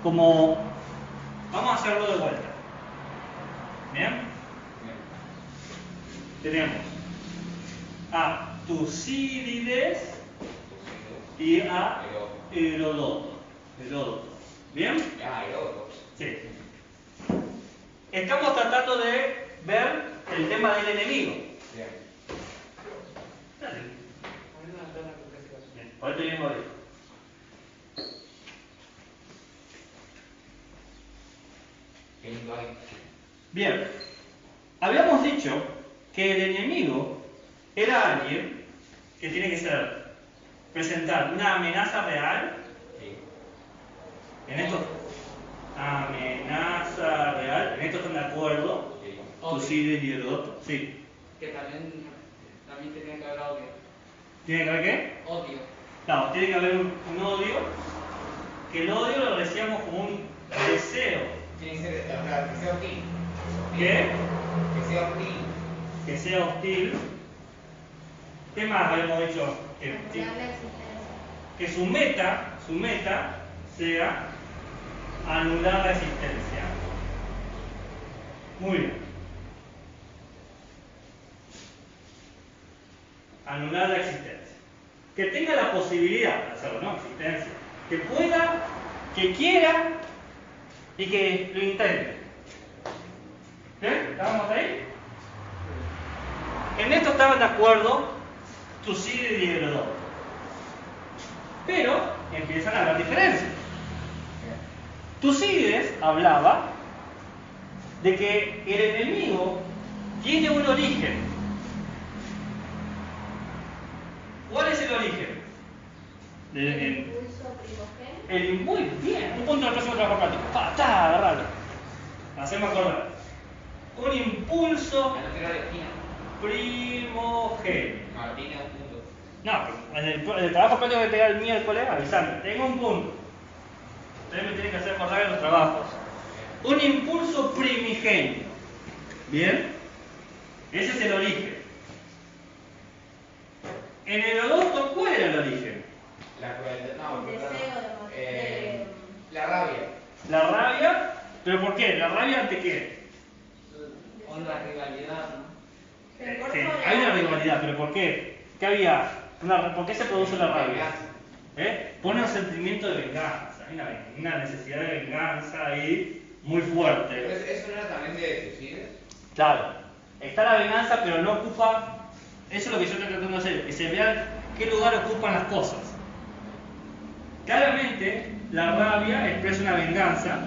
como... Vamos a hacerlo de vuelta. ¿Bien? Tenemos a Tucídides y a Heródoto. ¿Bien? Sí. Estamos tratando de ver el tema del enemigo. Bien. Dale. Bien, ahorita vengo ahí. Bien, habíamos dicho que el enemigo era alguien que tiene que presentar una amenaza real. En esto, amenaza real, en esto están de acuerdo, Tucídides y Heródoto. Sí. Que también tiene que haber odio. ¿Tiene que haber qué? Odio. No, tiene que haber un odio, que el odio lo decíamos como un deseo. Tiene que ser, o sea, que sea hostil. ¿Qué? Que sea hostil. Que sea hostil. ¿Qué más habíamos dicho? Que su meta sea anular la existencia. Muy bien. Anular la existencia. Que tenga la posibilidad de hacerlo, no existencia. Que pueda, que quiera y que lo intente. ¿Bien? ¿Estábamos ahí? En esto estaban de acuerdo Tucídides y Heródoto. Pero empiezan a haber diferencias. Tucídides hablaba de que el enemigo tiene un origen. ¿Cuál es el origen? El impulso primogénito. Muy bien, un punto de próximo trabajo práctico. ¡Patá! Agarralo. Hacemos acordar. Un impulso primogénito. Martín es un punto. No, en el trabajo práctico que pega el miércoles, avisando. Tengo un punto. Ustedes me tienen que hacer acordar en los trabajos. Un impulso primigenio. ¿Bien? Ese es el origen. En Heródoto, ¿cuál era el origen? La crueldad, no, El perdón. deseo de La rabia. La rabia. ¿Pero por qué? ¿La rabia ante qué? O la rivalidad, ¿no? Sí, hay una rivalidad, pero ¿por qué? ¿Qué había? ¿Por qué se produce la rabia? Pone un sentimiento de venganza, hay una necesidad de venganza ahí muy fuerte. ¿Eso no era también de Tucídides? Claro, está la venganza, pero no ocupa. Eso es lo que yo estoy tratando de hacer, que se vean qué lugar ocupan las cosas. Claramente, la rabia expresa una venganza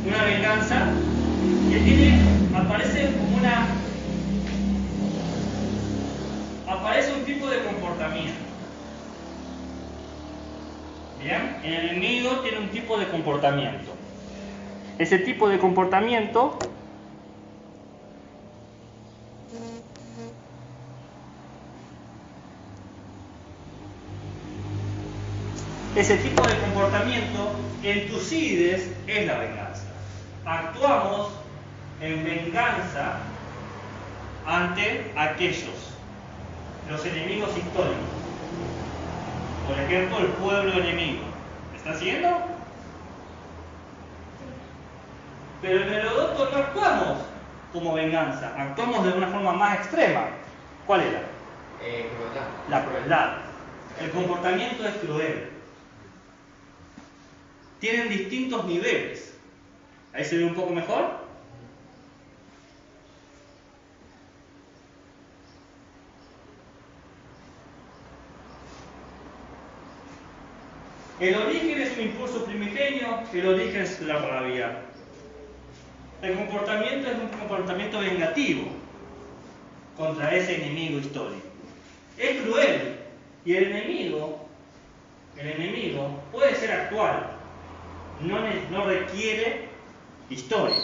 que aparece un tipo de comportamiento. Bien, el enemigo tiene un tipo de comportamiento. Ese tipo de comportamiento en Tucídides es la venganza. Actuamos en venganza ante aquellos, los enemigos históricos. Por ejemplo, el pueblo enemigo. ¿Me está siguiendo? Pero en Heródoto no actuamos como venganza, actuamos de una forma más extrema. ¿Cuál era? Crueldad. La crueldad. El comportamiento es cruel. Tienen distintos niveles. ¿Ahí se ve un poco mejor? El origen es un impulso primigenio, el origen es la rabia. El comportamiento es un comportamiento vengativo contra ese enemigo histórico. Es cruel y el enemigo puede ser actual, no requiere historia.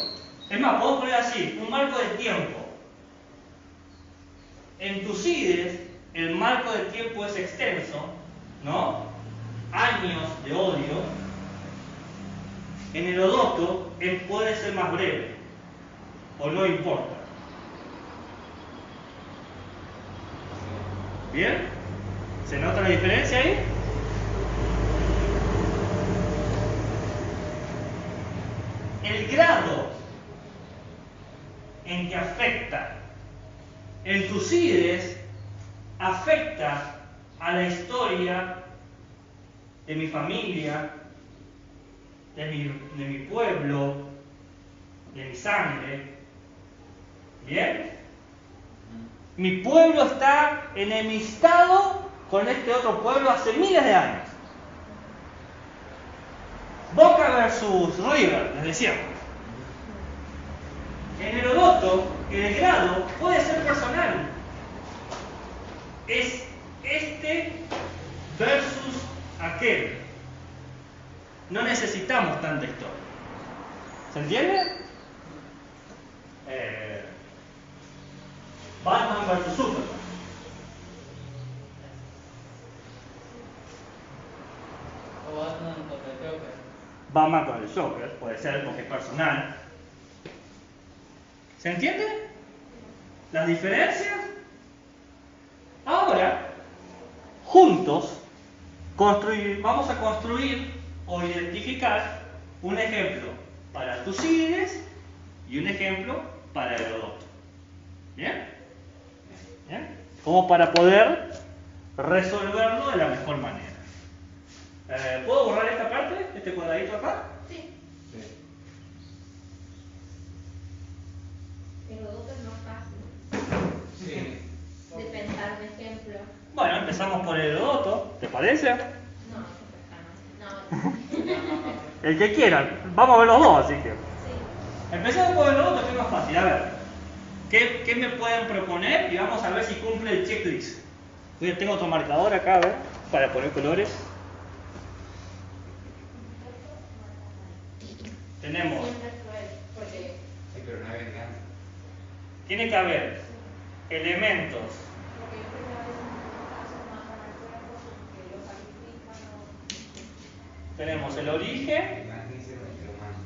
Es más, podemos poner así, un marco de tiempo. En Tucídides el marco de tiempo es extenso, ¿no? Años de odio. En Heródoto puede ser más breve, o no importa. ¿Bien? ¿Se nota la diferencia ahí? el grado en que afecta el Tucídides afecta a la historia de mi familia, de mi pueblo, de mi sangre. ¿Bien? Mi pueblo está enemistado con este otro pueblo hace miles de años. Boca versus River, les decíamos. En Heródoto, el grado puede ser personal. Es este versus aquel. No necesitamos tanta historia. ¿Se entiende? Batman versus Superman. O Batman contra el Joker. Batman con el Joker, puede ser porque es personal. ¿Se entiende? ¿Las diferencias? Ahora, juntos, vamos a construir o identificar un ejemplo para Tucídides y un ejemplo para Heródoto. ¿Bien? ¿Bien? Como para poder resolverlo de la mejor manera. ¿Puedo borrar esta parte? ¿Este cuadradito acá? Sí. Sí. Heródoto es más fácil Sí. de pensar un ejemplo. Bueno, empezamos por Heródoto, ¿te parece? No, El que quieran, vamos a ver los dos, así que. sí. Empecemos por Heródoto, que es más fácil. A ver, ¿qué me pueden proponer? Y vamos a ver si cumple el checklist. Tengo otro marcador acá, a ver, para poner colores. Tenemos, Siempre es cruel, porque Sí, pero no hay venganza. tiene que haber elementos. porque yo creo que a veces en muchos casos matan al cuerpo porque lo sacrifican o... Tenemos el origen, Venganza hicieron entre humanos.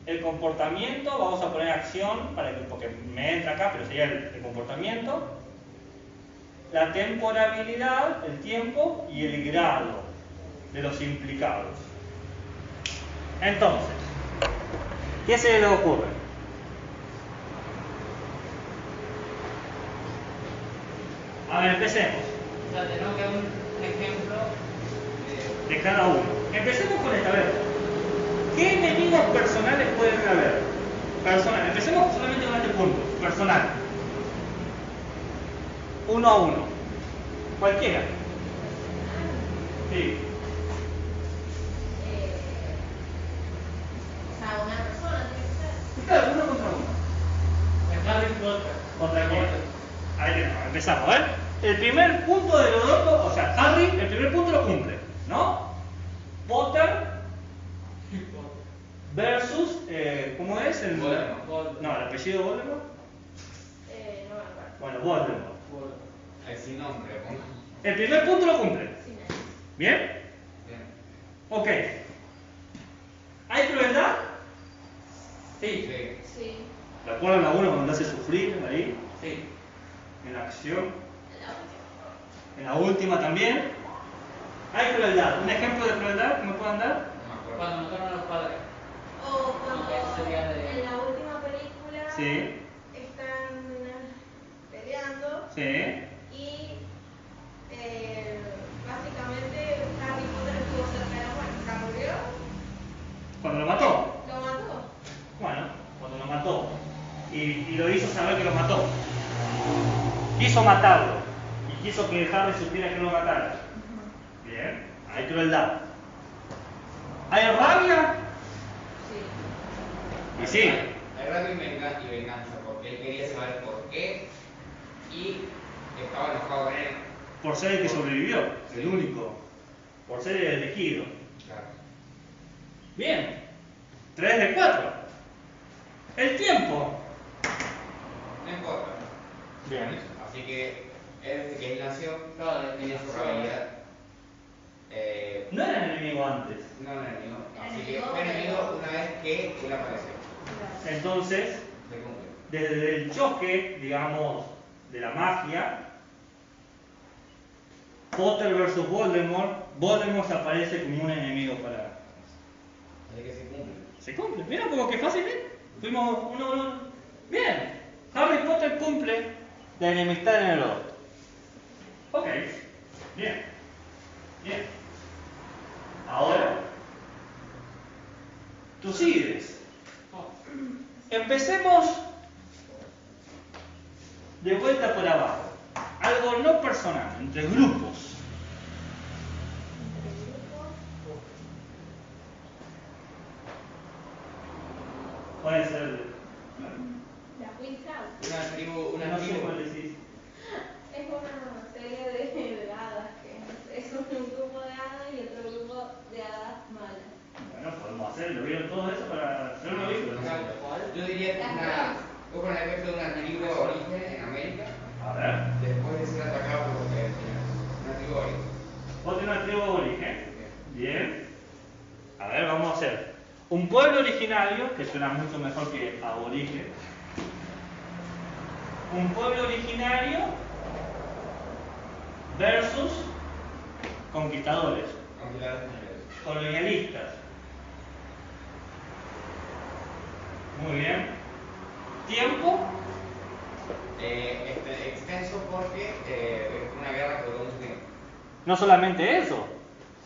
el comportamiento, vamos a poner acción, porque me entra acá, pero sería el comportamiento, la temporalidad, el tiempo y el grado de los implicados. Entonces, ¿qué se le ocurre? A ver, empecemos. O sea, tenemos que dar un ejemplo De cada uno. Empecemos con esta vez. ¿Qué enemigos personales pueden haber? Personal. Empecemos solamente con este punto. Personal. Uno a uno. Cualquiera. Sí. O sea, una persona tiene que ser. Claro, uno contra uno. de Harry Potter. ¿Contra quién? Ahí tenemos, empezamos, ¿eh? El primer punto de Heródoto, o sea, Harry, el primer punto lo cumple, ¿no? Potter versus, ¿cómo es? Voldemort. No, el apellido Voldemort. No me acuerdo. Bueno, Voldemort. Ahí sin nombre, pongo. El primer punto lo cumple. Sin él. ¿Bien? Bien. Ok. ¿Hay crueldad? Sí. Sí. Sí. ¿Recuerdan a uno cuando lo hace sufrir ahí? Sí. En la acción. La última. En la última también. Hay crueldad. ¿Un ejemplo de crueldad que me puedan dar? No me acuerdo. Cuando mataron a los padres. O cuando Ok, sería de- en la última película Sí. están peleando Sí. y básicamente Harry Potter estuvo cerca de la muerte. O sea, murió, Cuando lo mató. lo mató. Bueno, cuando lo mató. Y lo hizo saber que lo mató. Quiso matarlo. Y quiso que Harry supiera que no lo matara. Bien. Hay crueldad. ¿Hay rabia? Sí. Y sí. Hay rabia y venganza, porque él quería saber por qué y estaba enojado con él. Por ser el que sobrevivió. El único. Por ser el elegido. Claro. Bien. 3 de 4. El tiempo. No importa. Bien. Así que él, desde que él nació, Claro, tenía su probabilidad. No era enemigo antes. No era enemigo. Así que Enemigo, fue enemigo pero- una vez que él apareció. Entonces, Se cumple. desde el choque, digamos, de la magia, Potter versus Voldemort, Voldemort se aparece como un enemigo para... Así que se cumple. Se cumple. ¿Vieron como que fácilmente? Fuimos uno. Bien. Harry Potter cumple la enemistad en el otro. Ok. Bien. Bien. Ahora, Tucídides. Empecemos de vuelta por abajo. Algo no personal, entre grupos. Puede ser. La Wicca Una No sé tribu. cuál decís. es una serie de hadas, que es un grupo de hadas y otro grupo de hadas malas. Bueno, podemos hacerlo. ¿Vieron todo eso para hacer una película? Yo diría que fue con el efecto de una tribu de origen en América, A ver. después de ser atacado por los palestinos. Una tribu de origen. Vos tenés una tribu de origen. Bien. A ver, vamos a hacer un pueblo originario, que suena mucho mejor que aborigen. Un pueblo originario versus conquistadores, Conquistados españoles. colonialistas. Muy bien. Tiempo. Extenso porque fue una guerra que duró mucho tiempo. No solamente eso.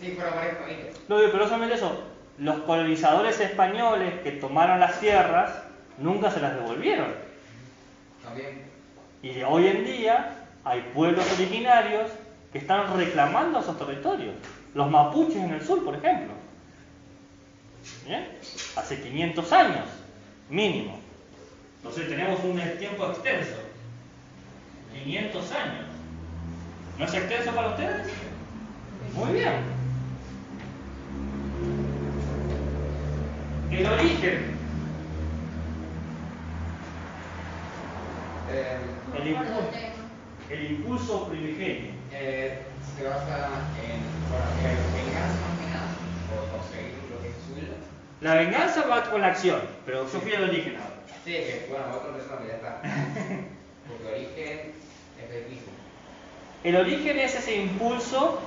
Sí, fueron varias familias. No, pero no solamente eso. Los colonizadores españoles que tomaron las tierras nunca se las devolvieron. También. Y hoy en día hay pueblos originarios que están reclamando esos territorios. Los mapuches en el sur, por ejemplo. ¿Bien? Hace 500 años, mínimo. Entonces tenemos un tiempo extenso. 500 años. ¿No es extenso para ustedes? Muy bien. El origen. El impulso primigenio. Se basa en venganza más que nada, por conseguir lo que es suyo. La venganza va con la acción, pero yo fui al origen ahora. Sí, que bueno, otra persona que ya está. Porque origen es el mismo. El origen es ese impulso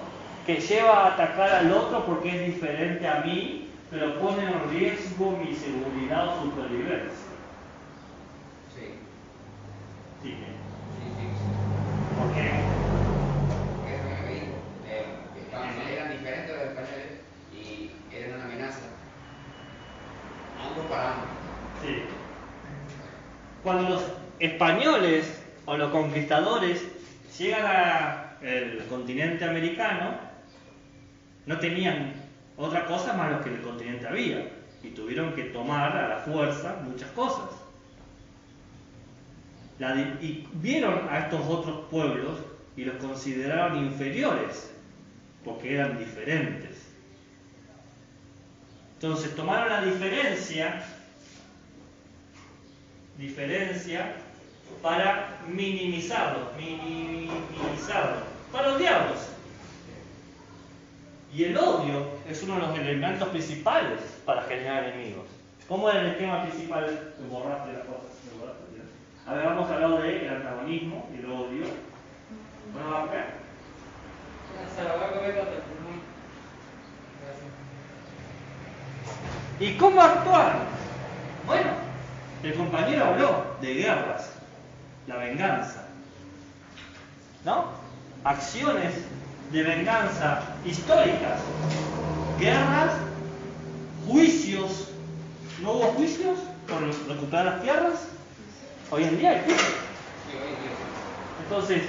que lleva a atacar al otro porque es diferente a mí, pero pone en riesgo mi seguridad o supervivencia. Sí. Sí, Sí. ¿por qué? Porque eso me dijo. Eran diferentes los españoles y eran una amenaza. Ambos para ambos. Sí. Cuando los españoles o los conquistadores llegan al continente americano, no tenían otra cosa más lo que en el continente había y tuvieron que tomar a la fuerza muchas cosas. Y vieron a estos otros pueblos y los consideraron inferiores porque eran diferentes. Entonces tomaron la diferencia para minimizarlos, para odiarlos. Y el odio es uno de los elementos principales para generar enemigos. ¿Cómo era el esquema principal? Te borraste las cosas. A ver, vamos a hablar del antagonismo y el odio. Bueno, vamos a ver. Se la voy a comer con el Gracias. ¿Y cómo actuar? Bueno, el compañero habló de guerras, la venganza, ¿no? Acciones de venganza históricas, guerras, juicios. ¿No hubo juicios por recuperar las tierras? Hoy en día hay juicios. Sí, hoy en día. Entonces,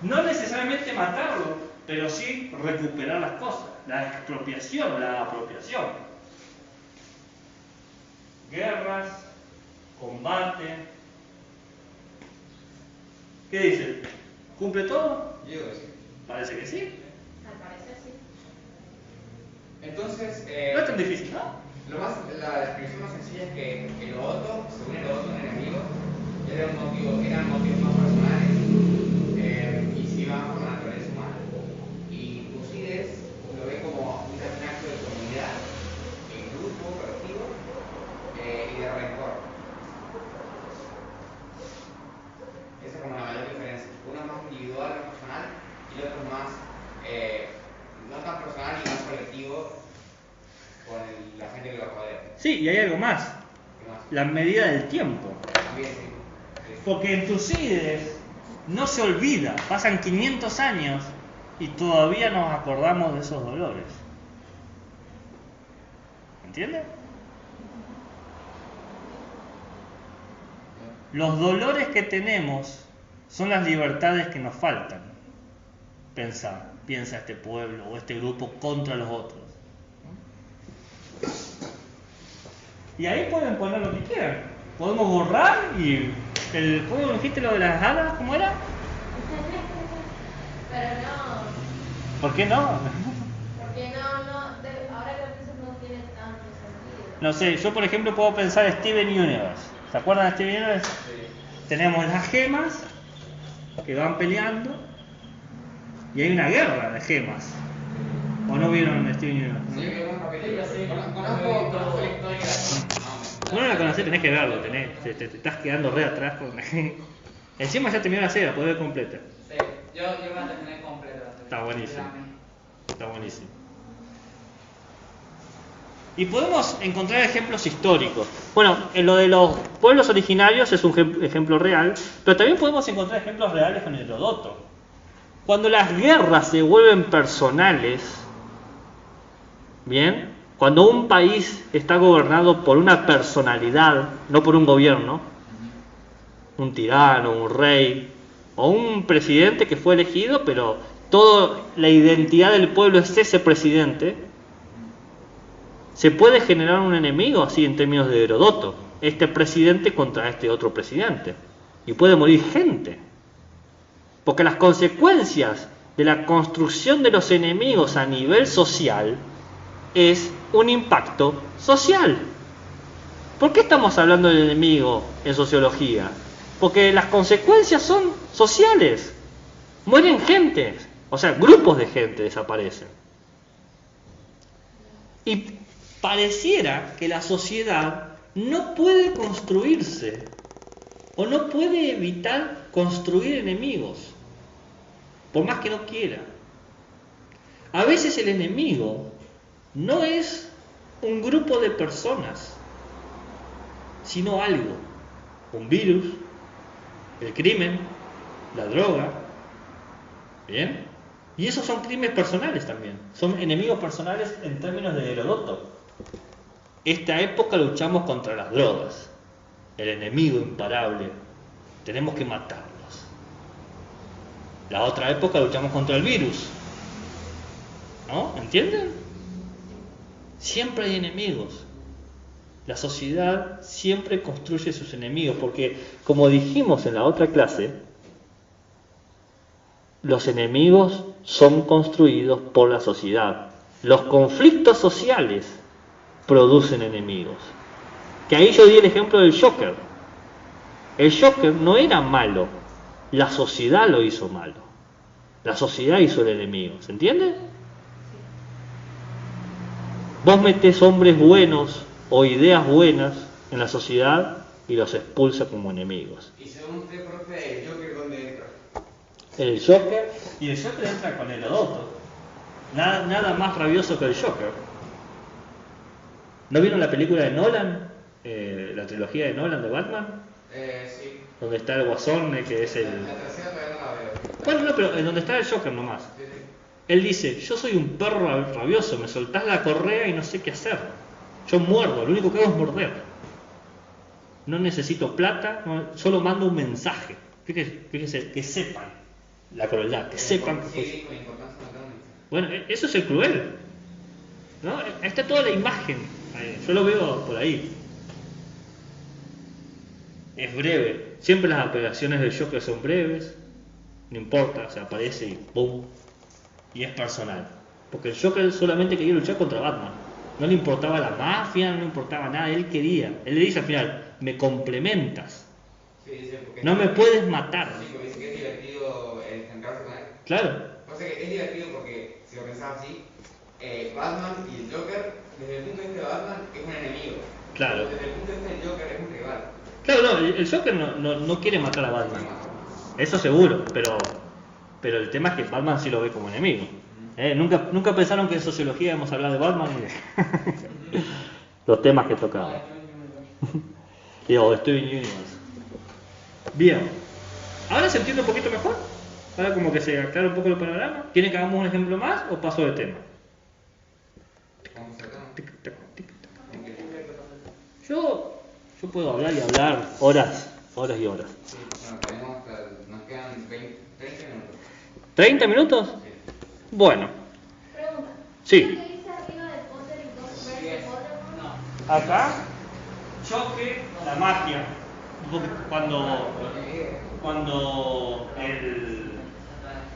no necesariamente matarlo, pero sí recuperar las cosas, la expropiación o la apropiación. Guerras, combate. ¿Qué dicen? ¿Cumple todo? Yo digo que sí. Parece que sí. Al parecer sí. Entonces, No es tan difícil, ¿no? la descripción más sencilla es que el Oto, según el Oto, un enemigo, eran motivos más personales y se iban por la naturaleza humana. Y Tucídides lo ve como un acto de comunidad, en grupo, colectivo y de rencor. Esa es como la mayor diferencia. Uno es más individual, más personal, y el otro es más, no tan personal y más colectivo con la gente que lo rodea. Sí, Sí, y hay algo más. ¿Qué más? La medida del tiempo. También, sí. Sí. Porque en Tucídides no se olvida, pasan 500 años y todavía nos acordamos de esos dolores. ¿Entiendes? Los dolores que tenemos son las libertades que nos faltan. Piensa este pueblo o este grupo contra los otros. Y ahí pueden poner lo que quieran. Podemos borrar y ¿cómo dijiste lo de las hadas? ¿Cómo era? Pero no, ¿Por qué no? porque ahora que lo pienso no tiene tanto sentido. No sé, yo por ejemplo puedo pensar Steven Universe. ¿Se acuerdan de Steven Universe? Sí. Tenemos las gemas que van peleando y hay una guerra de gemas. ¿O no vieron Steven Universe? Sí, que es un capítulo. Sí, Conozco la historia. No la conocés, tenés que verlo, te estás quedando re atrás. Encima ya terminó la serie, la podés ver completa. Sí, yo me la terminé completa. Está buenísimo. Está buenísimo. Y podemos encontrar ejemplos históricos. Bueno, en lo de los pueblos originarios es un ejemplo real, pero también podemos encontrar ejemplos reales con Herodoto. Cuando las guerras se vuelven personales, ¿bien? Cuando un país está gobernado por una personalidad, no por un gobierno, un tirano, un rey, o un presidente que fue elegido, pero toda la identidad del pueblo es ese presidente, se puede generar un enemigo así en términos de Herodoto, este presidente contra este otro presidente, y puede morir gente, porque las consecuencias de la construcción de los enemigos a nivel social es un impacto social. ¿Por qué estamos hablando del enemigo en sociología? Porque las consecuencias son sociales. Mueren gente, o sea, grupos de gente desaparecen. Y pareciera que la sociedad no puede construirse o no puede evitar construir enemigos, por más que no quiera. A veces el enemigo no es un grupo de personas, sino algo, un virus, el crimen, la droga, ¿bien? Y esos son crímenes personales también, son enemigos personales en términos de Herodoto. Esta época luchamos contra las drogas, el enemigo imparable, tenemos que matarlos. La otra época luchamos contra el virus, ¿no? ¿Entienden? Siempre hay enemigos. La sociedad siempre construye sus enemigos, porque como dijimos en la otra clase, los enemigos son construidos por la sociedad. Los conflictos sociales producen enemigos. Que ahí yo di el ejemplo del Joker. El Joker no era malo, la sociedad lo hizo malo. La sociedad hizo el enemigo, ¿se entiende? Vos metés hombres buenos o ideas buenas en la sociedad y los expulsa como enemigos. Y según usted, profe, ¿el Joker dónde entra? El Joker, y el Joker entra con Herodoto. Nada más rabioso que el Joker. ¿No vieron la película de Nolan? La trilogía de Nolan de Batman, Sí. donde está el Guasón, que es el... La tercera todavía no la veo. Bueno, no, pero en donde está el Joker nomás. Sí, sí. Él dice, yo soy un perro rabioso, me soltás la correa y no sé qué hacer. Yo muerdo, lo único que hago es morder. No necesito plata, solo mando un mensaje. Fíjese, que sepan la crueldad, que sepan que fue... Sí, con importancia no tengo. Bueno, eso es el cruel, ¿no? Ahí está toda la imagen, yo lo veo por ahí. Es breve, siempre las apelaciones del Joker son breves, no importa, o sea, aparece y ¡pum! Y es personal. Porque el Joker solamente quería luchar contra Batman. No le importaba la mafia, no le importaba nada, él quería. Él le dice al final, me complementas, Sí, dice, porque no me puedes matar. Sí, porque dice que es divertido enfrentarse con él. Claro, O sea que es divertido porque, si lo pensás así, Batman y el Joker, desde el punto de vista de Batman, es un enemigo. claro. Desde el punto de vista del Joker, es un rival. Claro, no, el Joker no quiere matar a Batman. Eso seguro, pero el tema es que Batman sí lo ve como enemigo. Nunca pensaron que en sociología hemos hablado de Batman. los temas que tocaba. Digo, Steven Universe. Bien. ¿Ahora se entiende un poquito mejor? Ahora como que se aclara un poco el panorama. ¿Quieren que hagamos un ejemplo más o paso de tema? Yo puedo hablar y hablar horas y horas. Sí, bueno, nos quedan 30 minutos. ¿30 minutos? Sí. Bueno. Pregunta. Sí. ¿Qué dice arriba de Potter y versus Pottermore? No. Acá, choque, la magia.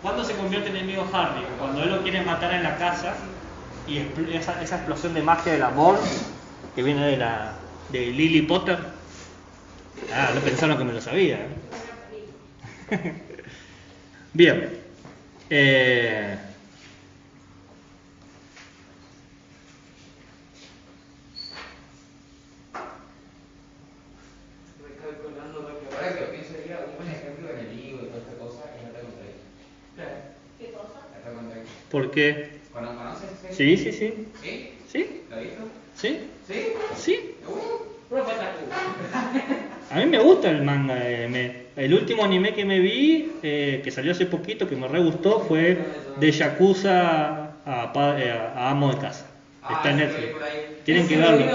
Cuando se convierte en enemigo Harry, cuando él lo quiere matar en la casa y esa explosión de magia del amor que viene de Lily Potter. Ah, no pensaron que me lo sabía. Bien. Recalculando lo que Ahora que lo pienso, sería un buen ejemplo de enemigo y toda esta cosa es Attack on Titan. ¿Qué cosa? Attack on Titan. ¿Por qué? ¿Conoces ese? Sí. ¿Sí? ¿Sí? ¿Lo has visto? ¿Sí? ¿Sí? ¿Sí? Profe Taku. A mí me gusta el manga de anime. El último anime que me vi, que salió hace poquito, que me re gustó, fue de Yakuza a Amo de Casa. Está en Netflix. Tienen que verlo.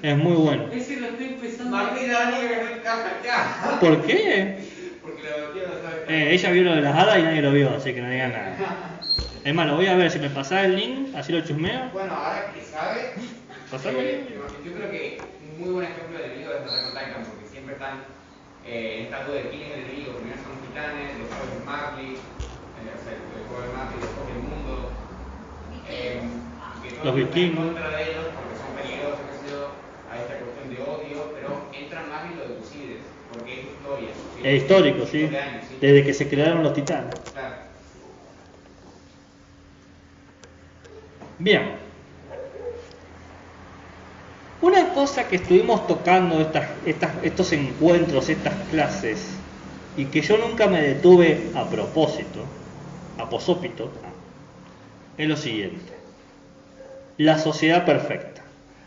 Es muy bueno. Ese lo estoy empezando. Martín Dani que no encaja acá. ¿Por qué? Porque la batida no sabe. Ella vio lo de las hadas y nadie lo vio, así que no digan nada. Es más, lo voy a ver. Si me pasás el link, así lo chusmeo. Bueno, ahora que sabe, Pasame el link. yo creo que un muy buen ejemplo de enemigo es Attack on Titan, porque siempre están entrando de quién es el enemigo. Primero son los titanes, después el Marley, o sea, el juego de Marley, después el mundo. Que Los todos están en vikingos. contra de ellos porque son peligrosos, qué sé yo, a esta cuestión de odio, pero entran más en lo de Tucídides, porque es historia. ¿Sí? Es histórico, sí. De años, ¿sí? Desde que se crearon los titanes. Claro. Bien. Una cosa que estuvimos tocando estos encuentros, estas clases, y que yo nunca me detuve a propósito, a posópito, es lo siguiente. La sociedad perfecta.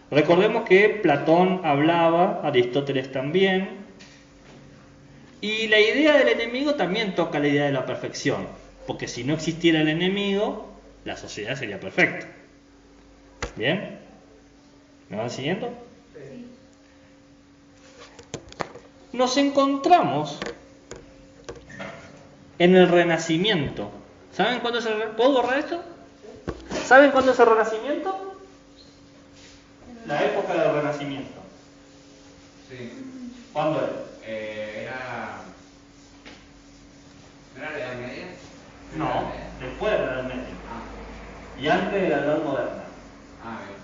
Recordemos que Platón hablaba, Aristóteles también, y la idea del enemigo también toca la idea de la perfección, porque si no existiera el enemigo, la sociedad sería perfecta. ¿Bien? ¿Me van siguiendo? Sí. Nos encontramos en el Renacimiento. ¿Saben cuándo es el Renacimiento? ¿Puedo borrar esto? ¿Saben cuándo es el Renacimiento? La época del Renacimiento. Sí. ¿Cuándo es? ¿No era la Edad Media? No, después de la Edad Media. Ah, Y antes de la Edad Moderna. bien.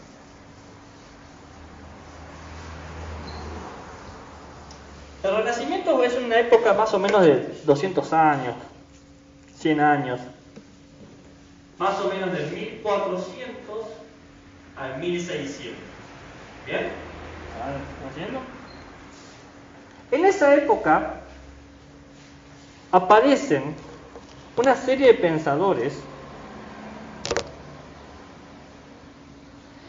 El Renacimiento es una época más o menos de 200 años, 100 años. Más o menos de 1400 al 1600. ¿Bien? ¿Están haciendo? En esa época aparecen una serie de pensadores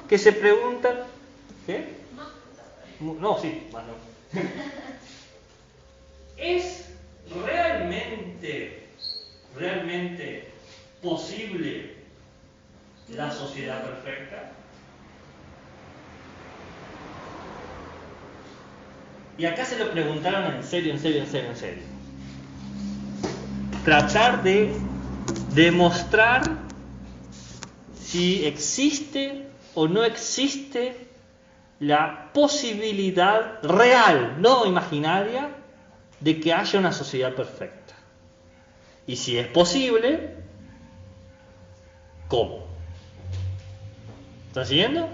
que se preguntan... ¿Qué? No, sí, bueno. ¿Es realmente posible la sociedad perfecta? Y acá se lo preguntaron en serio. Tratar de demostrar si existe o no existe la posibilidad real, no imaginaria, de que haya una sociedad perfecta. Y si es posible, ¿cómo? ¿Están siguiendo?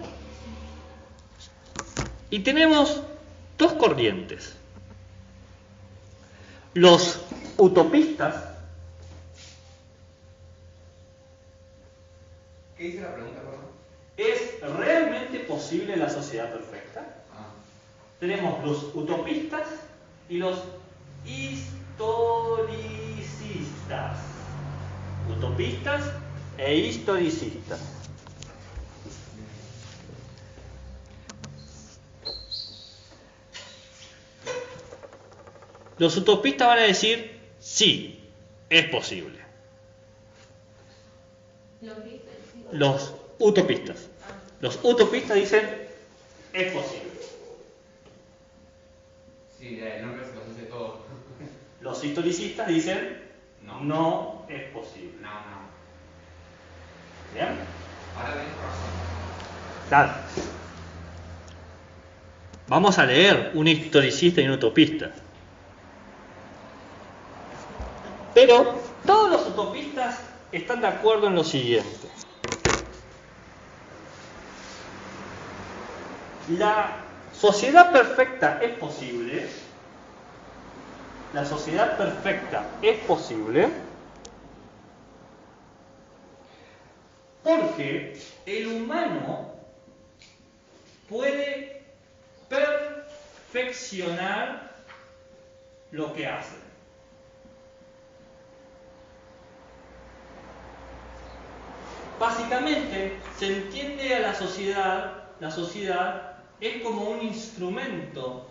Y tenemos dos corrientes. Los utopistas. ¿Qué dice la pregunta, perdón? ¿Es realmente posible la sociedad perfecta? Tenemos los utopistas y los historicistas. Utopistas e historicistas. los utopistas van a decir, sí, es posible. Los utopistas. Los utopistas dicen, es posible. Sí, el nombre se los hace todo. Los historicistas dicen, no es posible. No. ¿Bien? Ahora tenés razón. Claro. Vamos a leer un historicista y un utopista. Pero todos los utopistas están de acuerdo en lo siguiente. La sociedad perfecta es posible. La sociedad perfecta es posible porque el humano puede perfeccionar lo que hace. Básicamente se entiende a la sociedad es como un instrumento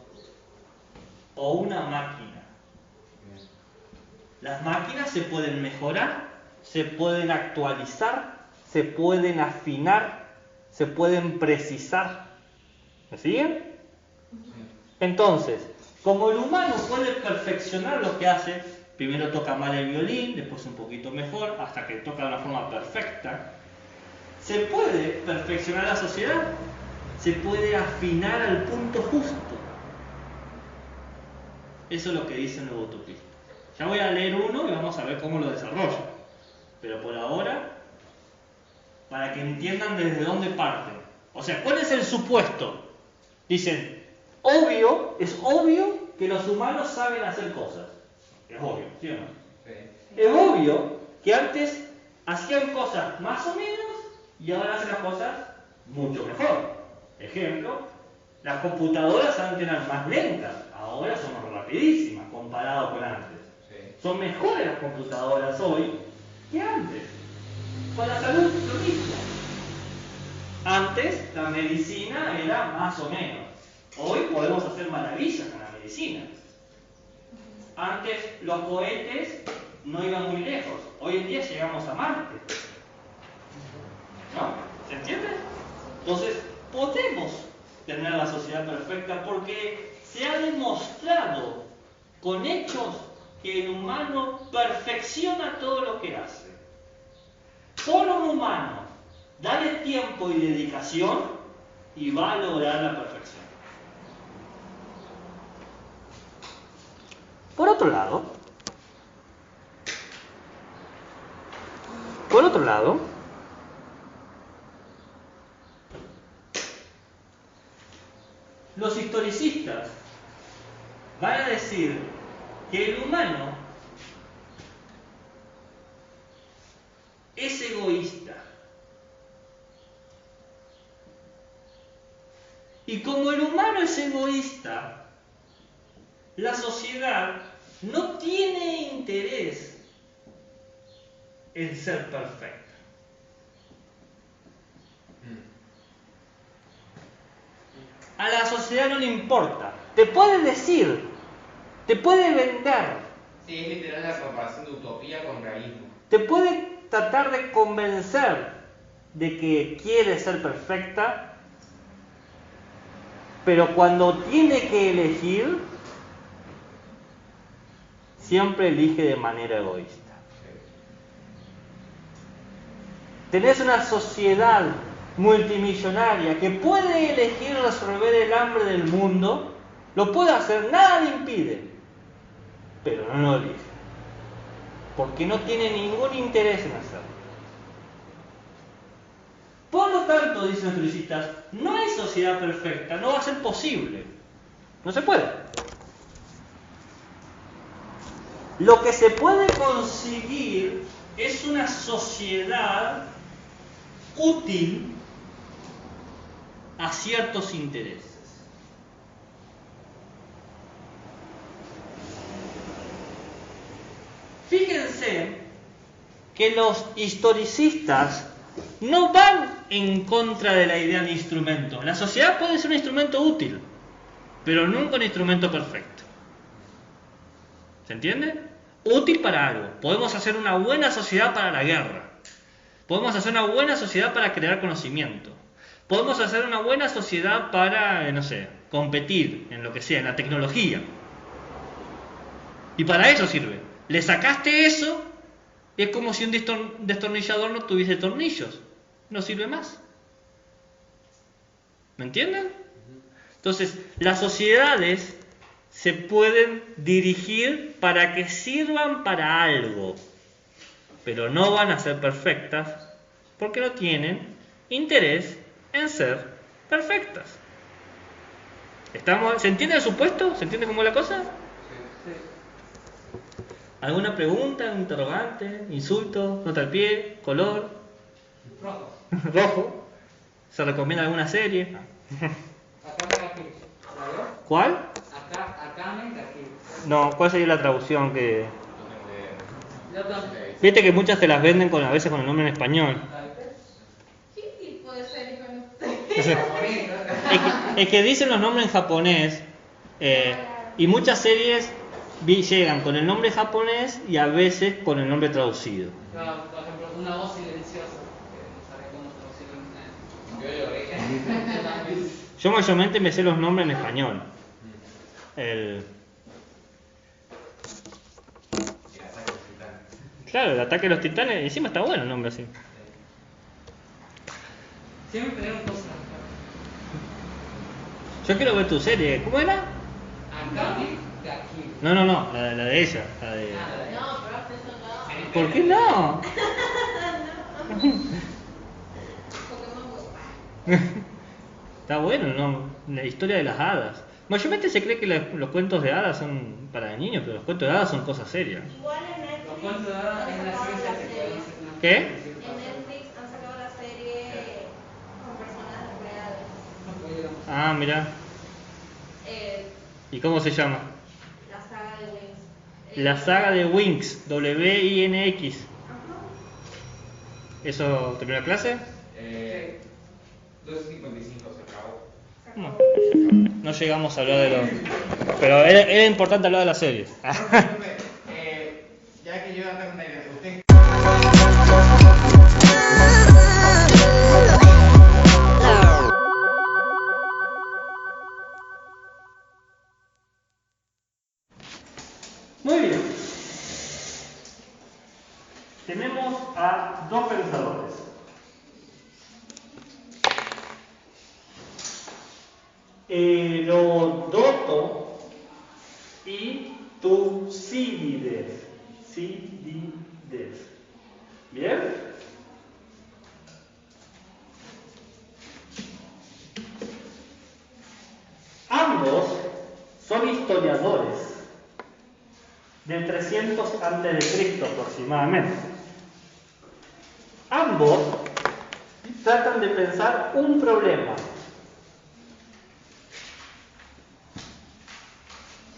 o una máquina. Las máquinas se pueden mejorar, se pueden actualizar, se pueden afinar, se pueden precisar. ¿Me siguen? Entonces, como el humano puede perfeccionar lo que hace, primero toca mal el violín, después un poquito mejor, hasta que toca de una forma perfecta, se puede perfeccionar la sociedad, se puede afinar al punto justo. Eso es lo que dicen los utopistas. Ya voy a leer uno y vamos a ver cómo lo desarrolla. Pero por ahora, para que entiendan desde dónde parten. O sea, ¿cuál es el supuesto? Dicen, es obvio que los humanos saben hacer cosas. Es obvio, ¿sí o no? Sí. Es obvio que antes hacían cosas más o menos y ahora hacen las cosas mucho mejor. Ejemplo, las computadoras antes eran más lentas, ahora son rapidísimas comparado con antes. Sí. Son mejores las computadoras hoy que antes. Con la salud lo mismo. Antes la medicina era más o menos. Hoy podemos hacer maravillas con la medicina. Antes los cohetes no iban muy lejos. Hoy en día llegamos a Marte. ¿No? ¿Se entiende? Entonces, podemos tener la sociedad perfecta porque se ha demostrado con hechos que el humano perfecciona todo lo que hace. Solo un humano, dale tiempo y dedicación y va a lograr la perfección. Por otro lado, los historicistas van a decir que el humano es egoísta. Y como el humano es egoísta, la sociedad no tiene interés en ser perfecta. A la sociedad no le importa. Te puede decir, te puede vender, Sí, es literal la comparación de utopía con realismo. te puede tratar de convencer de que quiere ser perfecta, pero cuando tiene que elegir, siempre elige de manera egoísta. Tenés una sociedad multimillonaria que puede elegir resolver el hambre del mundo, lo puede hacer, nada le impide, pero no lo elige, porque no tiene ningún interés en hacerlo. Por lo tanto, dicen los historicistas, no hay sociedad perfecta, no va a ser posible, no se puede. Lo que se puede conseguir es una sociedad útil a ciertos intereses. Fíjense que los historicistas no van en contra de la idea de instrumento. La sociedad puede ser un instrumento útil, pero nunca un instrumento perfecto. ¿Se entiende? Útil para algo. Podemos hacer una buena sociedad para la guerra. Podemos hacer una buena sociedad para crear conocimiento. Podemos hacer una buena sociedad para, no sé, competir en lo que sea, en la tecnología. Y para eso sirve. Le sacaste eso, es como si un destornillador no tuviese tornillos. No sirve más. ¿Me entienden? Entonces, las sociedades se pueden dirigir para que sirvan para algo, pero no van a ser perfectas porque no tienen interés en ser perfectas. ¿Se entiende el supuesto? ¿Se entiende cómo es la cosa? ¿Alguna pregunta, un interrogante, insulto, nota al pie, color? Rojo. Rojo. ¿Se recomienda alguna serie? Akame ga Kill. ¿La vio? ¿Cuál? Akame ga Kill. No, ¿cuál sería la traducción que...? Yo también. Viste que muchas te las venden a veces con el nombre en español. ¿Qué tipo de serie con usted? Es que dicen los nombres en japonés y muchas series llegan con el nombre japonés y a veces con el nombre traducido. Claro, por ejemplo, una voz silenciosa, que no sabía cómo traducirlo en Yo lloré. Yo también. Yo mayormente me sé los nombres en español. Claro, el ataque de los titanes, encima está bueno el nombre así. Siempre pelearon cosas. Yo quiero ver tu serie, ¿cómo era? Akame ga Kill. No, la de ella. La de... No, profe, eso no. ¿Por qué no? Pokémon Go. Está bueno, ¿no? La historia de las hadas. Mayormente se cree que los cuentos de hadas son para niños, pero los cuentos de hadas son cosas serias. Igual en Netflix Los cuentos de hadas han es la sacado ciencia la que serie. conoce. ¿Qué? En Netflix han sacado la serie con personas reales. Ah, mira. Eh, ¿Y cómo se llama? la saga de Wings. La saga de Winx, W-I-N-X. Ajá. ¿Eso terminó la clase? 2:55 se acabó. No, no llegamos a hablar de los... Pero era importante hablar de la serie. Ya que yo ando con la idea, usted. Muy bien. Tenemos a dos pensadores. Heródoto y Tucídides. ¿Bien? Ambos son historiadores del 300 a.C. aproximadamente. Ambos tratan de pensar un problema.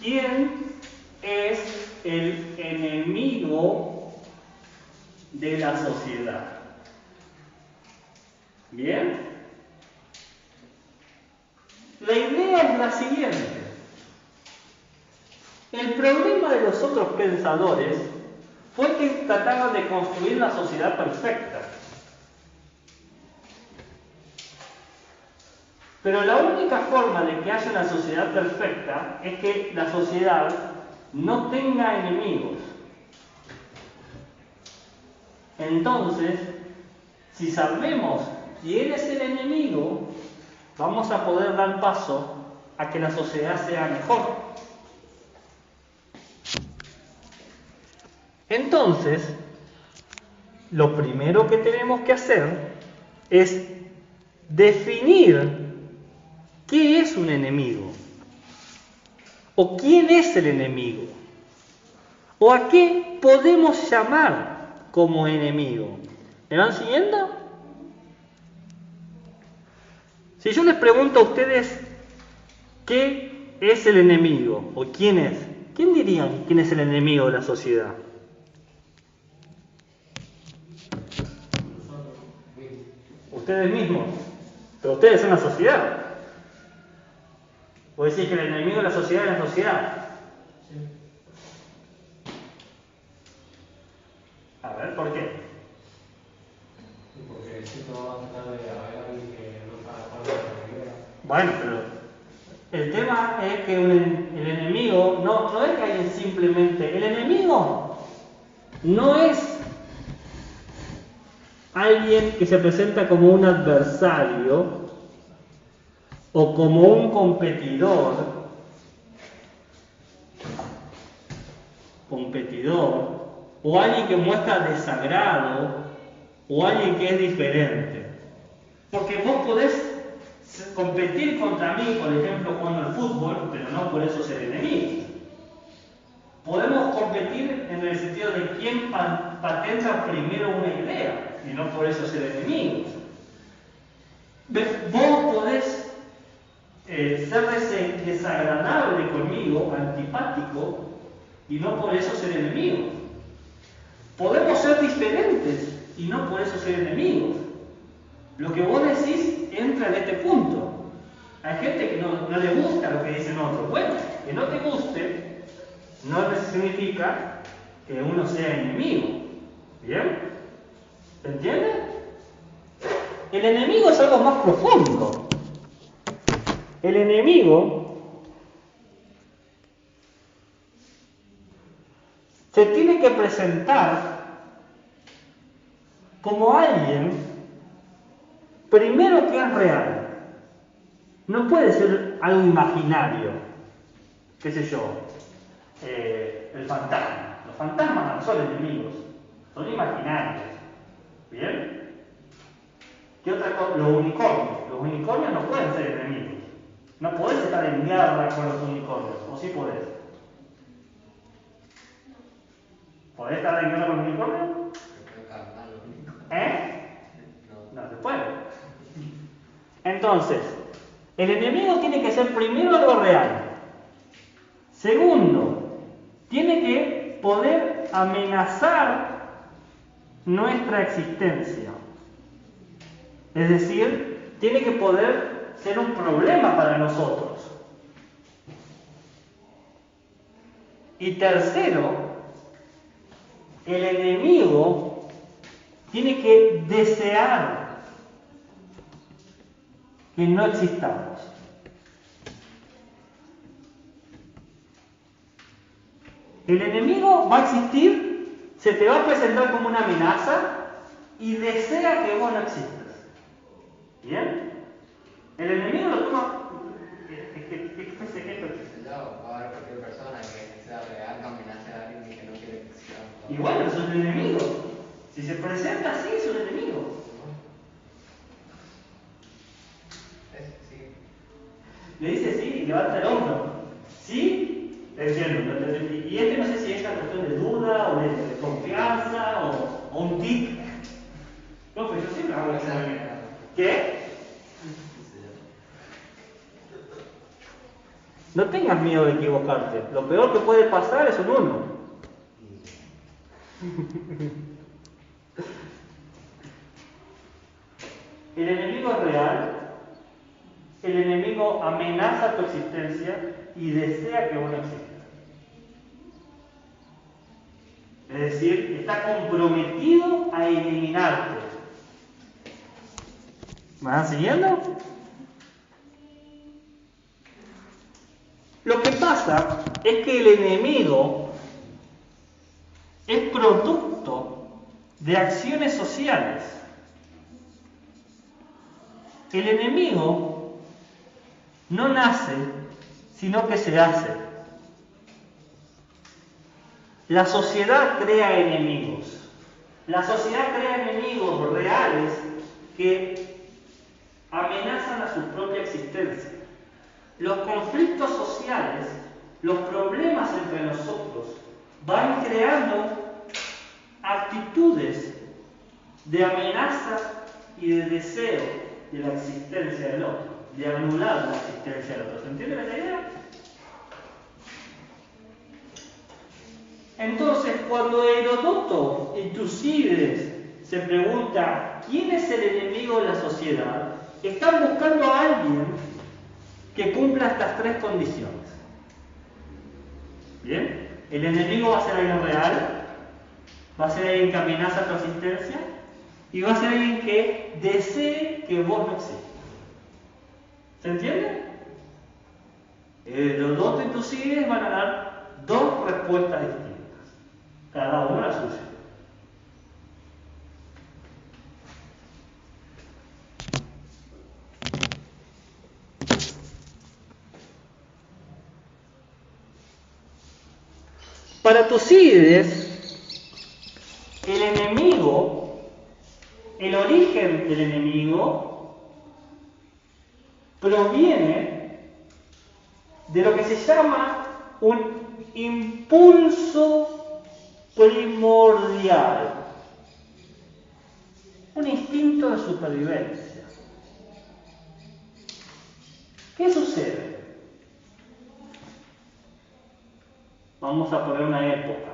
¿Quién es el enemigo de la sociedad? ¿Bien? La idea es la siguiente. El problema de los otros pensadores fue que trataban de construir una sociedad perfecta. Pero la única forma de que haya una sociedad perfecta es que la sociedad no tenga enemigos. Entonces, si sabemos quién es el enemigo, vamos a poder dar paso a que la sociedad sea mejor. Entonces, lo primero que tenemos que hacer es definir qué es un enemigo, o quién es el enemigo, o a qué podemos llamar como enemigo. ¿Me van siguiendo? Si yo les pregunto a ustedes qué es el enemigo, o quién es, ¿quién dirían quién es el enemigo de la sociedad? Ustedes mismos, pero ustedes son la sociedad. ¿O decís que el enemigo de la sociedad es la sociedad? A ver, ¿por qué? Porque siempre va a tratar de haber alguien que no está de acuerdo con la idea. Bueno, pero el tema es que el enemigo no es que alguien simplemente. El enemigo no es alguien que se presenta como un adversario o como un competidor, o alguien que muestra desagrado, o alguien que es diferente. Porque vos podés competir contra mí, por ejemplo, jugando al fútbol, pero no por eso ser enemigos. Podemos competir en el sentido de quién patenta primero una idea, y no por eso ser enemigos. Vos podés ser desagradable conmigo, antipático, y no por eso ser enemigos. Podemos ser diferentes y no por eso ser enemigos. Lo que vos decís entra en este punto. Hay gente que no le gusta lo que dicen otros. Bueno, que no te guste no significa que uno sea enemigo. ¿Bien? ¿Se entiende? El enemigo es algo más profundo. El enemigo se tiene que presentar como alguien, primero, que es real. No puede ser algo imaginario, qué sé yo, el fantasma. Los fantasmas no son enemigos, son imaginarios. ¿Bien? ¿Qué otra cosa? Los unicornios. Los unicornios no pueden ser enemigos. No podés estar en guerra con los unicornios, o sí podés. ¿Podés estar en guerra con los unicornios? No se puede. Entonces, el enemigo tiene que ser primero algo real. Segundo, tiene que poder amenazar nuestra existencia. Es decir, tiene que poder ser un problema para nosotros. Y tercero, el enemigo tiene que desear que no existamos. El enemigo va a existir, se te va a presentar como una amenaza y desea que vos no existas. ¿Bien? El enemigo lo toma. ¿Qué fue ese ejemplo? Va a haber cualquier persona que sea real, que amenace a alguien y que no quiere que sea. Y bueno, es un enemigo. Si se presenta así, es un enemigo. Sí. Le dice sí y levanta el hombro. ¿Sí? Te entiendo. Y este no sé si es una cuestión de duda o de confianza o un tic. No, pero yo siempre hago eso. ¿Qué? No tengas miedo de equivocarte. Lo peor que puede pasar es un 1. El enemigo es real. El enemigo amenaza tu existencia y desea que vos no existas. Es decir, está comprometido a eliminarte. ¿Me van siguiendo? Lo que pasa es que el enemigo es producto de acciones sociales. El enemigo no nace, sino que se hace. La sociedad crea enemigos. La sociedad crea enemigos reales que amenazan a su propia existencia. Los conflictos sociales, los problemas entre nosotros, van creando actitudes de amenaza y de deseo de la existencia del otro, de anular la existencia del otro. ¿Se entiende la idea? Entonces, cuando Heródoto y Tucídides se pregunta quién es el enemigo de la sociedad, están buscando a alguien que cumpla estas tres condiciones. ¿Bien? El enemigo va a ser algo real, Va a ser alguien que amenaza tu existencia y va a ser alguien que desee que vos no existas. ¿Se entiende? Los dos de tus ideas van a dar dos respuestas distintas, cada uno la suya. Para Tucídides, el enemigo, el origen del enemigo, proviene de lo que se llama un impulso primordial, un instinto de supervivencia. ¿Qué sucede? Vamos a poner una época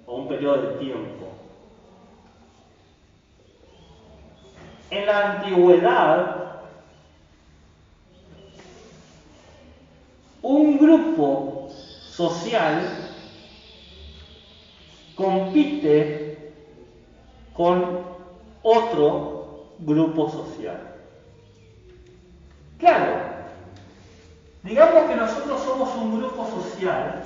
o un periodo de tiempo. En la antigüedad, un grupo social compite con otro grupo social. Claro, digamos que nosotros somos un grupo social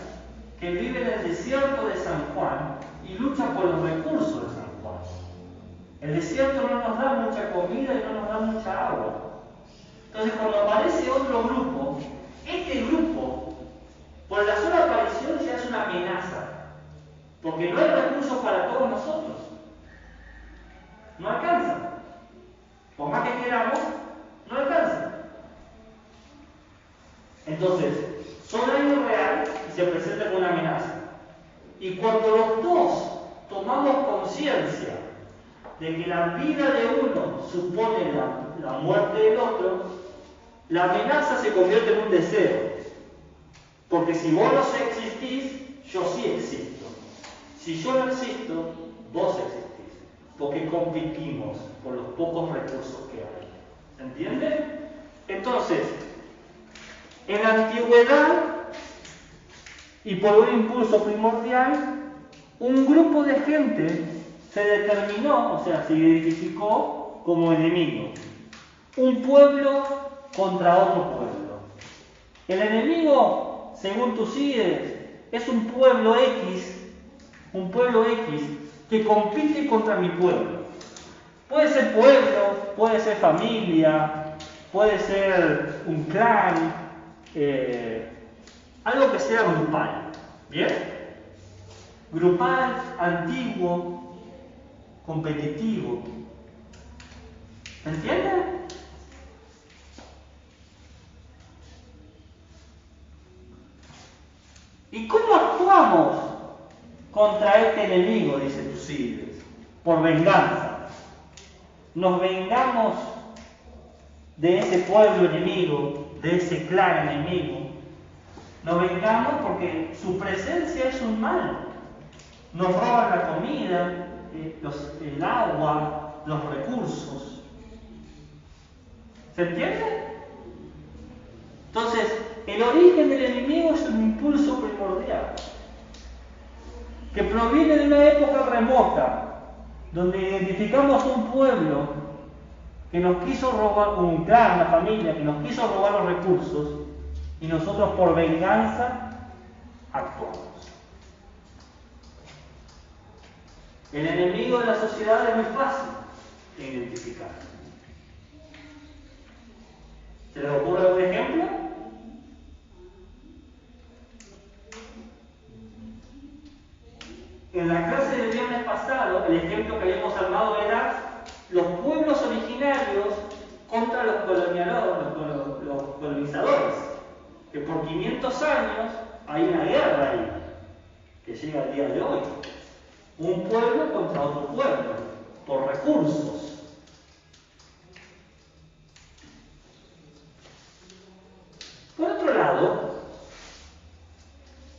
que vive en el desierto de San Juan y lucha por los recursos de San Juan. El desierto no nos da mucha comida y no nos da mucha agua. Entonces, cuando aparece otro grupo, este grupo, por la sola aparición ya es una amenaza, porque no hay recursos para todos nosotros. No alcanza. Por más que queramos, no alcanza. Entonces, son algo real y se presenta como una amenaza. Y cuando los dos tomamos conciencia de que la vida de uno supone la muerte del otro, la amenaza se convierte en un deseo. Porque si vos no existís, yo sí existo. Si yo no existo, vos existís. Porque competimos por los pocos recursos que hay. ¿Se entiende? Entonces, en la antigüedad, y por un impulso primordial, un grupo de gente se determinó, o sea, se identificó como enemigo. Un pueblo contra otro pueblo. El enemigo, según Tucídides, es un pueblo X que compite contra mi pueblo. Puede ser pueblo, puede ser familia, puede ser un clan, algo que sea grupal. ¿Bien? Grupal, antiguo, competitivo. ¿Entienden? ¿Y cómo actuamos contra este enemigo? Dice Tucídides. Por venganza. Nos vengamos de ese pueblo enemigo, de ese clan enemigo. Nos vengamos porque su presencia es un mal. Nos roban la comida, el agua, los recursos. ¿Se entiende? Entonces, el origen del enemigo es un impulso primordial que proviene de una época remota donde identificamos un pueblo que nos quiso robar, un clan, una familia que nos quiso robar los recursos y nosotros por venganza actuamos. El enemigo de la sociedad es muy fácil de identificar. ¿Se les ocurre algún ejemplo? En la clase del viernes pasado, el ejemplo que habíamos armado era los pueblos originarios contra los colonizadores. Que por 500 años hay una guerra ahí, que llega al día de hoy. Un pueblo contra otro pueblo, por recursos. Por otro lado,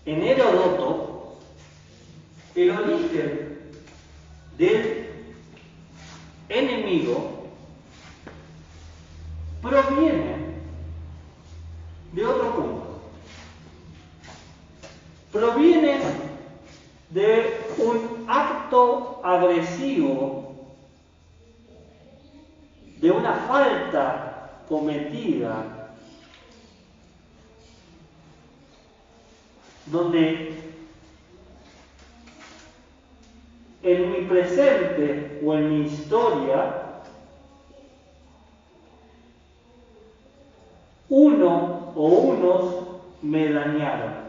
en Heródoto, el origen del enemigo proviene de otro punto. Proviene de un acto agresivo de una falta cometida, donde en mi presente o en mi historia uno o unos me dañaron.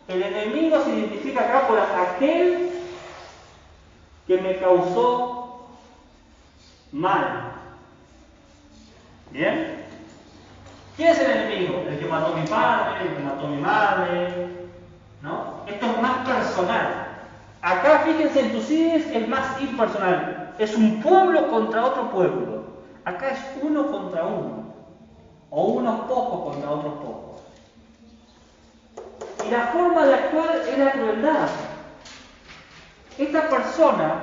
El enemigo se identifica acá por aquel que me causó mal. ¿Bien? ¿Quién es el enemigo? El que mató a mi padre, el que mató a mi madre, ¿no? Esto es más personal. Acá, fíjense, en Tucídides es más impersonal. Es un pueblo contra otro pueblo. Acá es uno contra uno. O unos pocos contra otros pocos. Y la forma de actuar es la crueldad. Esta persona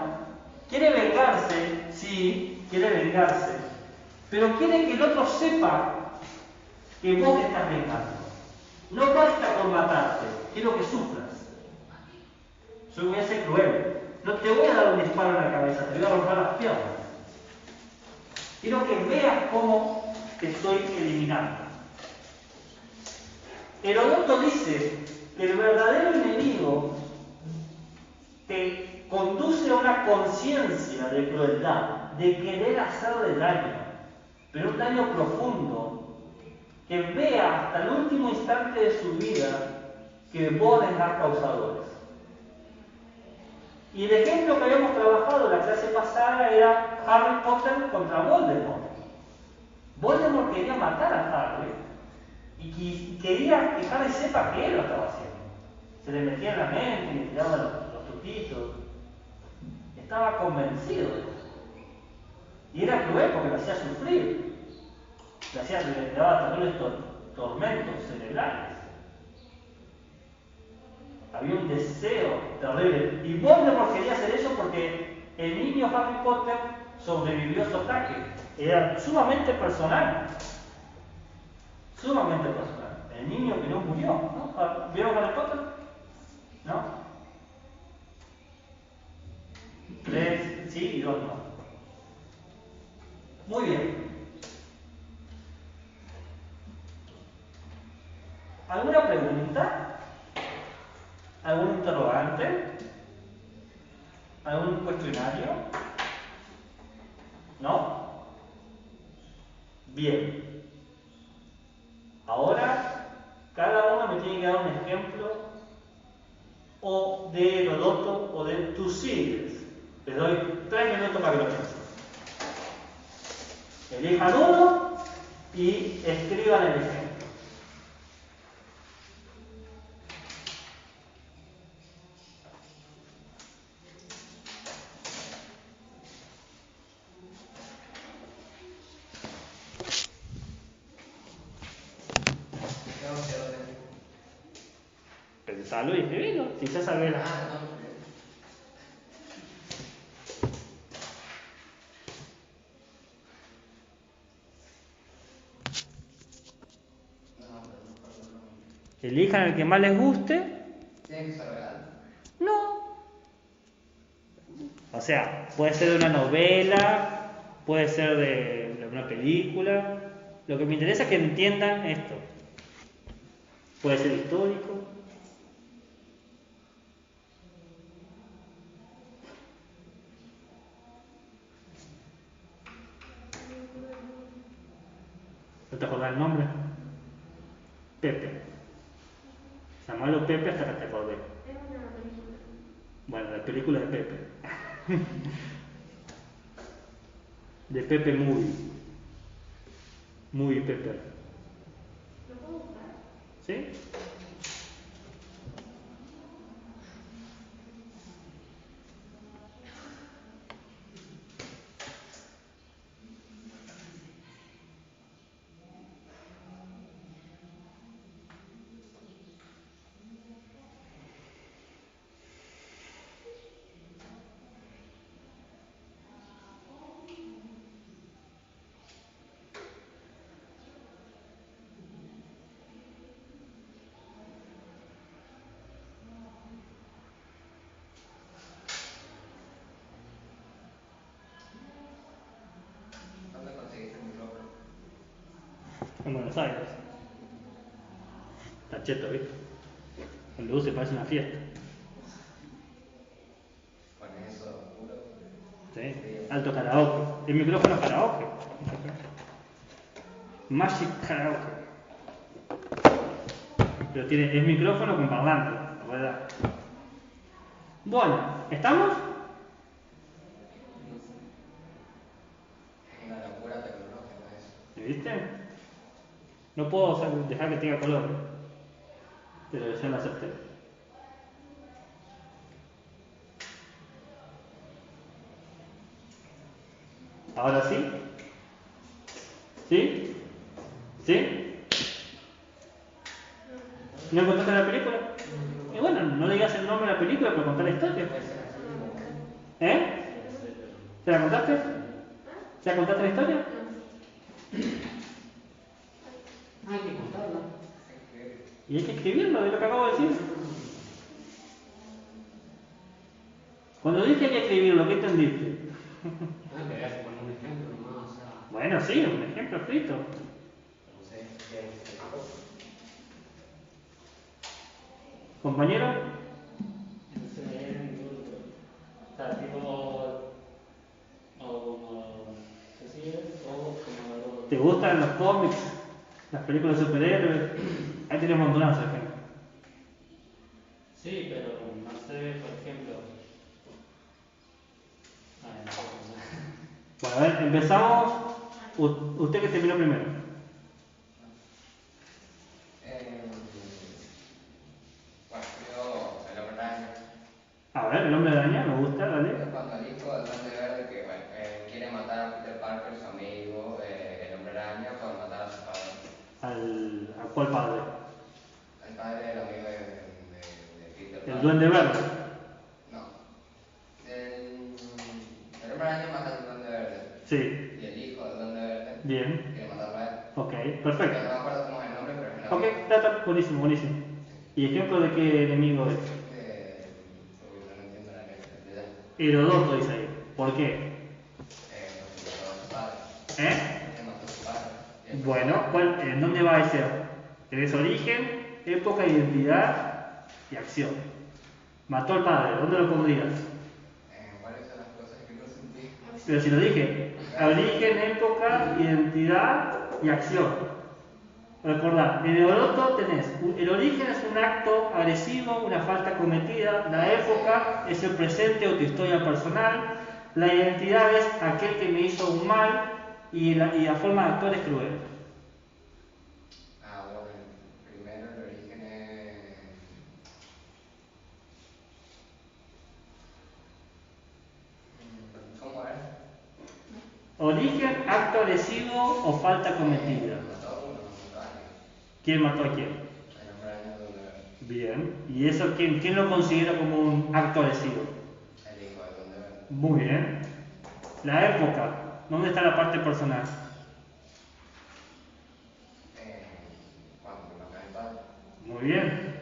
quiere vengarse, sí, quiere vengarse, pero quiere que el otro sepa que vos te estás vengando. No basta con matarte, quiero que sufras. Yo voy a ser cruel. No te voy a dar un disparo en la cabeza, te voy a romper las piernas. Quiero que veas cómo te estoy eliminando. Heródoto dice que el verdadero enemigo te conduce a una conciencia de crueldad, de querer hacerle daño, pero un daño profundo, que vea hasta el último instante de su vida que vos les das causadores. Y el ejemplo que habíamos trabajado en la clase pasada era Harry Potter contra Voldemort. Voldemort quería matar a Harry y quería que Harry sepa que él lo estaba haciendo. Se le metía en la mente, le tiraba los truquitos. Estaba convencido de eso. Y era cruel porque lo hacía sufrir. Le daba terribles tormentos cerebrales. Había un deseo terrible. Y Voldemort quería hacer eso porque el niño Harry Potter sobrevivió a su ataque. Era sumamente personal. Sumamente personal. El niño que no murió, ¿no? ¿Vieron Harry Potter? ¿No? 3 sí y 2 no. Muy bien. ¿Alguna pregunta? ¿Algún interrogante? ¿Algún cuestionario? ¿No? Bien. Ahora, cada uno me tiene que dar un ejemplo o de Heródoto o de Tucídides. Les doy 3 minutos para que lo piensen. Elijan uno y escriban el ejemplo. Pensalo y escribilo, si ya sabés la... Elijan el que más les guste. ¿Tiene que ser real? No. O sea, puede ser de una novela, puede ser de una película. Lo que me interesa es que entiendan esto. Puede ser histórico. ¿No te acordás el nombre? Pepe. Llamarlo Pepe hasta que te acordé. Es una película. Bueno, la película de Pepe. De Pepe Movie. Movie Pepe. ¿Lo puedo buscar? ¿Sí? en Buenos Aires. Está cheto, ¿viste? Con luces parece una fiesta. Con eso, puro. ¿Sí? Alto karaoke. El micrófono es karaoke. Magic Karaoke. Pero es micrófono con parlante, la verdad. Bueno, ¿estamos? Una locura tecnológica eso. ¿Viste? No puedo dejar que tenga color, pero ya lo acepté. ¿Ahora sí? ¿Sí? ¿Sí? ¿No contaste la película? Y bueno, no le digas el nombre de la película, pero contar la historia. ¿Eh? ¿Se la contaste? ¿Se la contaste la historia? Hay que contarla. Y hay que escribirlo, es lo que acabo de decir. Cuando dije hay que escribirlo, ¿qué entendiste? Quería poner un ejemplo nomás, o sea, Bueno, sí, un ejemplo escrito. no sé, qué es la cosa. ¿Compañero? No sé, o sea, tipo, o como, ¿qué es? O como algo. ¿Te gustan los cómics? ¿Las películas de superhéroes? Ahí tenemos un montonazo de ejemplos. Sí, pero no sé, por ejemplo. Ay, no sé. Bueno, a ver, empezamos. Usted que terminó primero. Bueno, yo, el hombre araña. A ver, el hombre de araña, me gusta, dale. Cuando el hijo del Duende Verde, que bueno, quiere matar a Peter Parker, su amigo, el hombre araña, por matar a su padre. ¿A cuál padre? El padre del amigo de Peter Parker. El duende verde. No. El hombre araña mata al Duende Verde. Sí. Y el hijo del Duende Verde Bien. quiere matarlo a él. Ok, No perfecto. me acuerdo cómo es el nombre, pero es el Ok, amigo. está buenísimo, buenísimo. ¿Y ejemplo de qué enemigo es? Uy, no entiendo la letra. Herodoto dice ahí. ¿Por qué? Porque mató a su padre. ¿Eh? Porque mató a su padre. Bueno, ¿en dónde va ese? Tenés origen, época, identidad y acción. Mató al padre, ¿dónde lo pondrías? ¿Cuáles son las cosas que no sentí? Pero si lo dije, origen, época, identidad y acción. Recordad, en Herodoto tenés, el origen es un acto agresivo, una falta cometida, la época es el presente o tu historia personal, la identidad es aquel que me hizo un mal y la forma de actuar es cruel. Bueno, primero el origen es... ¿Cómo es? Origen, acto agresivo o falta cometida. Mató a uno, mató a alguien. ¿Quién mató a quién? El hombre araña del Duende Verde. Bien. ¿Y eso quién lo considera como un acto agresivo? El hijo del Duende Verde. Muy bien. La época. ¿Dónde está la parte personal? Cuando me mató a mi padre. Muy bien.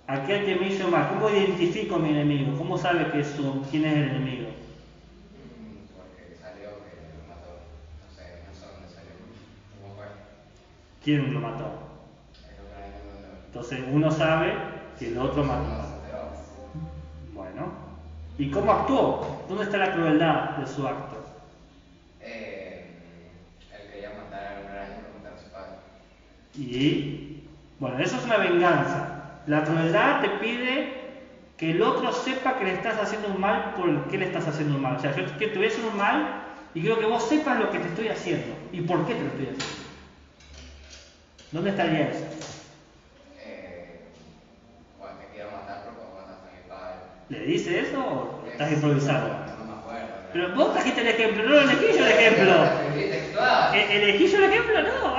Aquel que me hizo mal. ¿Cómo identifico a mi enemigo? ¿Cómo sabe quién es el enemigo? Porque salió que lo mató. No sé dónde salió. ¿Cómo fue? ¿Quién lo mató? El hombre araña del Duende Verde. Entonces uno sabe que el otro mató. No se enteró. Bueno. ¿Y cómo actuó? ¿Dónde está la crueldad de su acto? Él quería matar al hombre araña por matar a su padre. Y, bueno, eso es una venganza. La crueldad te pide que el otro sepa que le estás haciendo un mal por qué le estás haciendo un mal. O sea, yo que te voy a hacer un mal y quiero que vos sepas lo que te estoy haciendo y por qué te lo estoy haciendo. ¿Dónde estaría eso? Bueno, te quiero matar porque vos mataste a mi padre. ¿Le dice eso o estás improvisando? No me acuerdo. Pero vos trajiste el ejemplo, no lo elegí yo el ejemplo. ¿Elegí yo el ejemplo? No.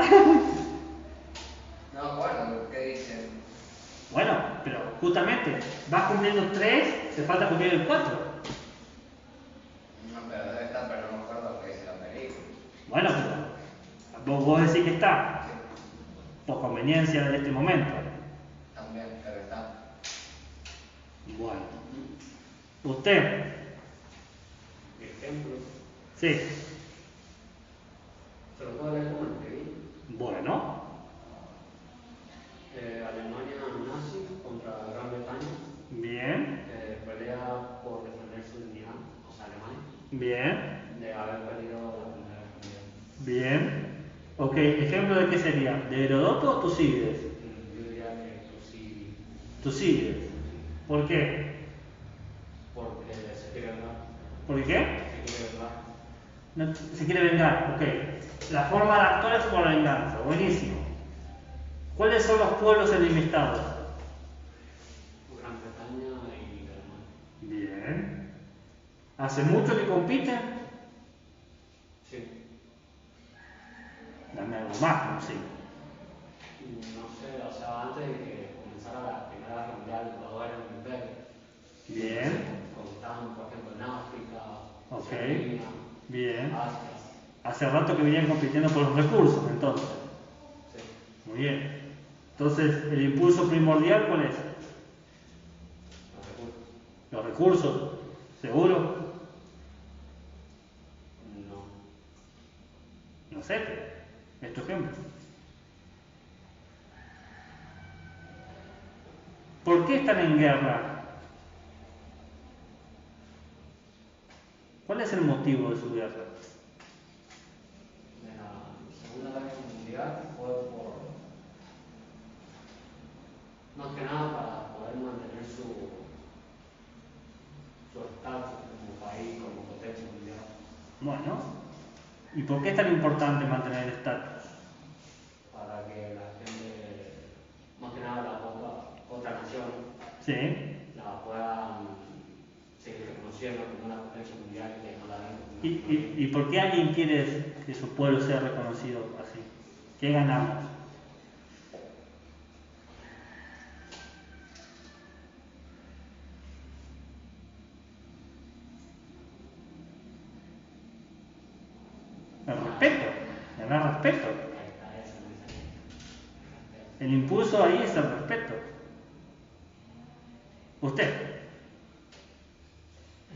No me acuerdo, ¿qué dicen? Bueno, pero justamente vas cumpliendo 3, te falta cumplir el 4. No, pero debe estar, pero no me acuerdo lo que dice la película. Bueno, pero vos decís que está, por conveniencia de este momento. También, pero está. Bueno. ¿Usted? Ejemplo. Sí. Se lo puedo leer como el que Tucídides? Yo diría que Tucídides. Tucídides. ¿Por qué? Porque se quiere vengar. ¿Por qué? Se quiere vengar. No, se quiere vengar, ok. La forma de actuar es como la venganza, buenísimo. ¿Cuáles son los pueblos enemistados? Gran Bretaña y Alemania. Bien. ¿Hace mucho que compiten? Sí. Dame algo más, no sé. No sé, o sea, antes de que comenzara la Primera Guerra Mundial, los dos eran un imperio. Bien. Conquistaban, por ejemplo, en África, Ok. Oceanía, Bien. Asia. Hace rato que venían compitiendo por los recursos, entonces. Sí. Muy bien. Entonces, ¿el impulso primordial cuál es? Los recursos. Los recursos. ¿Seguro? No. No sé, es tu ejemplo. ¿Por qué están en guerra? ¿Cuál es el motivo de su guerra? De la Segunda Guerra Mundial fue por, más que nada para poder mantener su estatus como país, como potencia mundial. Bueno, ¿y por qué es tan importante mantener el estatus? Para que la gente, más que nada las otras naciones, Sí. la puedan seguir reconociendo como una potencia mundial que no la ven como ¿Y por qué alguien quiere que su pueblo sea reconocido así? ¿Qué ganamos? El respeto, ganar respeto. El impulso ahí es el respeto. Usted.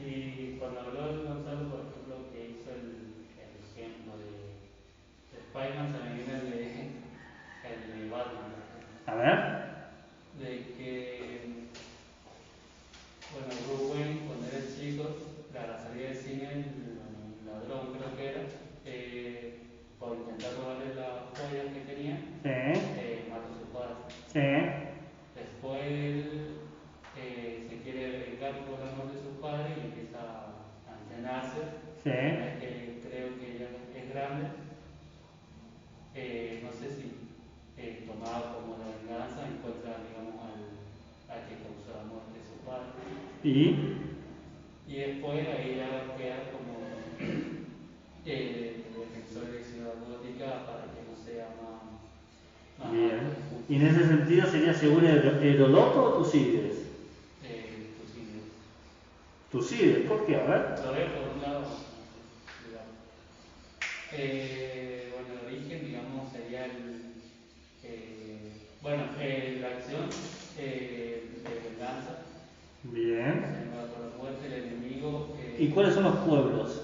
Y cuando habló de Gonzalo, por ejemplo, que hizo el ejemplo de Spider-Man, se me viene el de Batman, A ver. de que, bueno, Bruce Wayne, cuando era chico, a la salida del cine, el ladrón creo que era, por intentar robarle las joyas que tenía, Sí. mató a su padre. Sí. Después él se quiere vengar por la muerte de su padre y empieza a entrenarse. Sí. Una vez que creo que ya es grande, no sé si tomado como la venganza encuentra, digamos, al que causó la muerte de su padre. ¿Y? Y después ahí ya queda como defensor de Ciudad Gótica para que no sea más Bien. alto. ¿Y en ese sentido sería seguro Heródoto o Tucídides? Tucídides, ¿por qué? A ver. Lo veo por un lado, digamos. Bueno, el origen, digamos, sería la acción de venganza. Bien. Por la muerte del enemigo. ¿Y cuáles son los pueblos?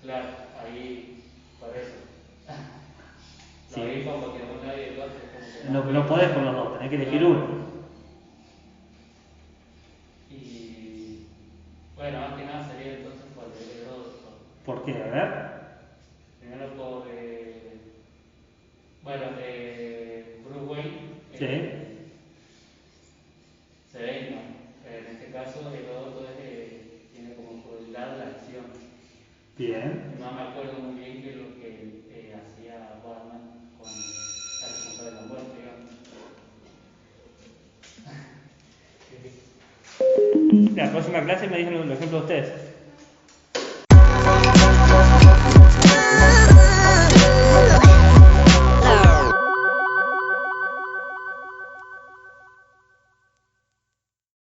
Claro, ahí, por eso. Sí. Lo vi como que uno y el otro. Como que No podés con los dos, tenés que elegir uno. Y bueno, más que nada sería entonces por el Heródoto. ¿Por qué? A ver. Primero por, Bruce Wayne. Sí. Se venga. En este caso, Heródoto tiene como crueldad la acción. Bien. No me acuerdo muy bien qué es lo que hacía Batman con al comprar la muerte, digamos. La próxima clase me dicen los ejemplos ustedes.